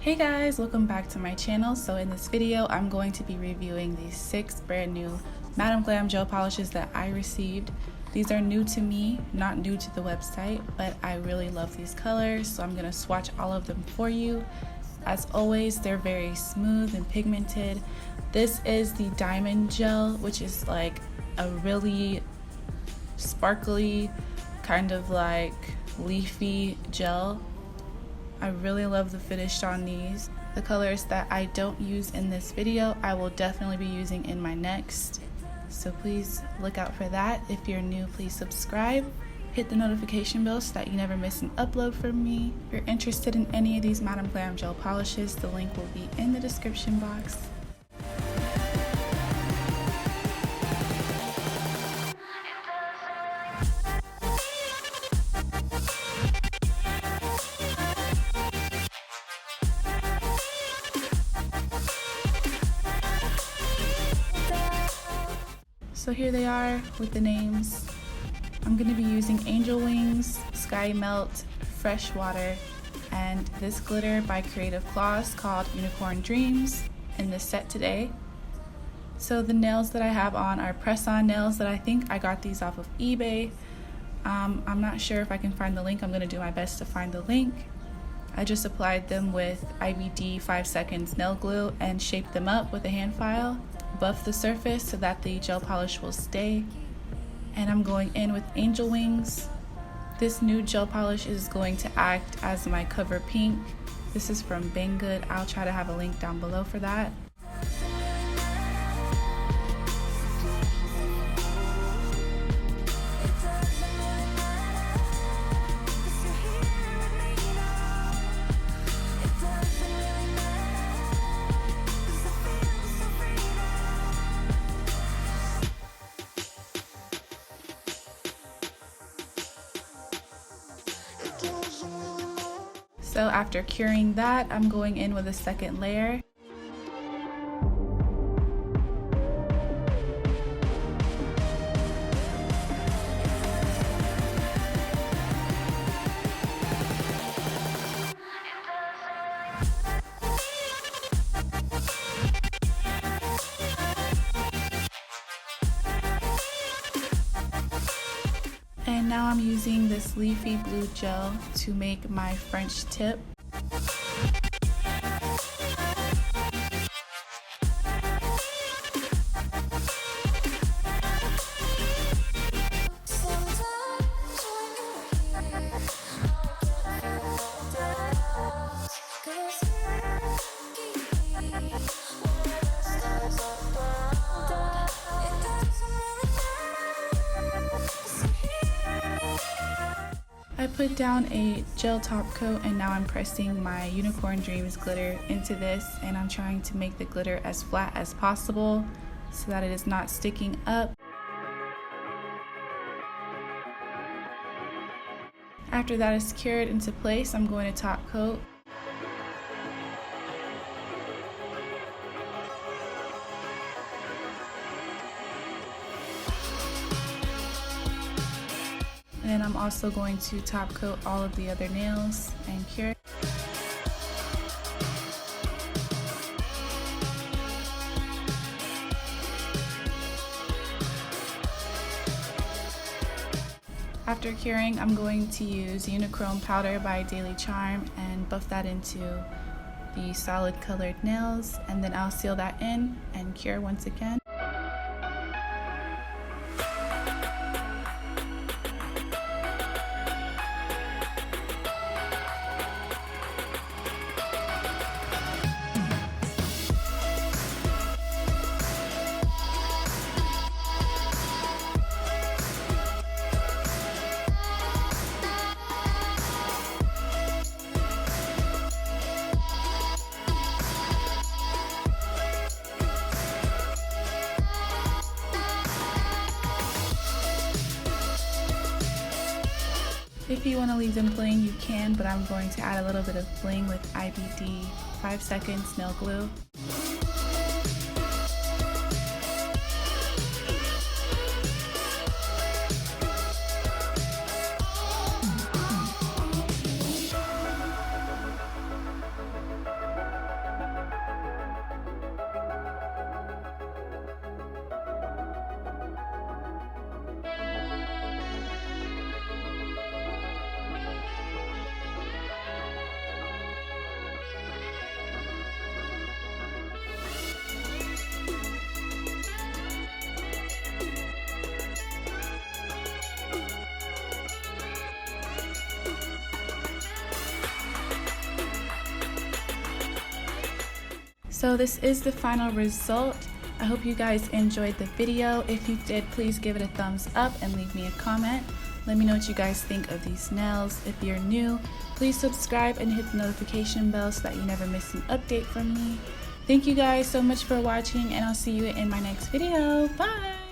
Hey guys, welcome back to my channel. So in this video, I'm going to be reviewing these 6 brand new Madam Glam gel polishes that I received. These are new to me, not new to the website, but I really love these colors, so I'm going to swatch all of them for you. As always, they're very smooth and pigmented. This is the diamond gel, which is like a really sparkly, kind of like leafy gel. I really love the finish on these. The colors that I don't use in this video, I will definitely be using in my next. So please look out for that. If you're new, please subscribe. Hit the notification bell so that you never miss an upload from me. If you're interested in any of these Madam Glam gel polishes, the link will be in the description box. So here they are with the names. I'm going to be using Angel Wings, Sky Melt, Fresh Water, and this glitter by Creative Clawz called Unicorn Dreams in this set today. So the nails that I have on are press-on nails that I think I got these off of eBay. I'm not sure if I can find the link. I'm going to do my best to find the link. I just applied them with IBD 5 seconds nail glue and shaped them up with a hand file. Buff the surface so that the gel polish will stay. And I'm going in with Angel Wings. This nude gel polish is going to act as my cover pink. This is from Banggood. I'll try to have a link down below for that. So after curing that, I'm going in with a second layer. And now I'm using this leafy blue gel to make my French tip. I put down a gel top coat and now I'm pressing my Unicorn Dreams glitter into this, and I'm trying to make the glitter as flat as possible so that it is not sticking up. After that is cured into place, I'm going to top coat. And then I'm also going to top coat all of the other nails and cure. After curing, I'm going to use Unichrome powder by Daily Charm and buff that into the solid colored nails, and then I'll seal that in and cure once again. If you want to leave them bling, you can, but I'm going to add a little bit of bling with IBD 5 seconds nail glue. So this is the final result. I hope you guys enjoyed the video. If you did, please give it a thumbs up and leave me a comment. Let me know what you guys think of these nails. If you're new, please subscribe and hit the notification bell so that you never miss an update from me. Thank you guys so much for watching, and I'll see you in my next video. Bye!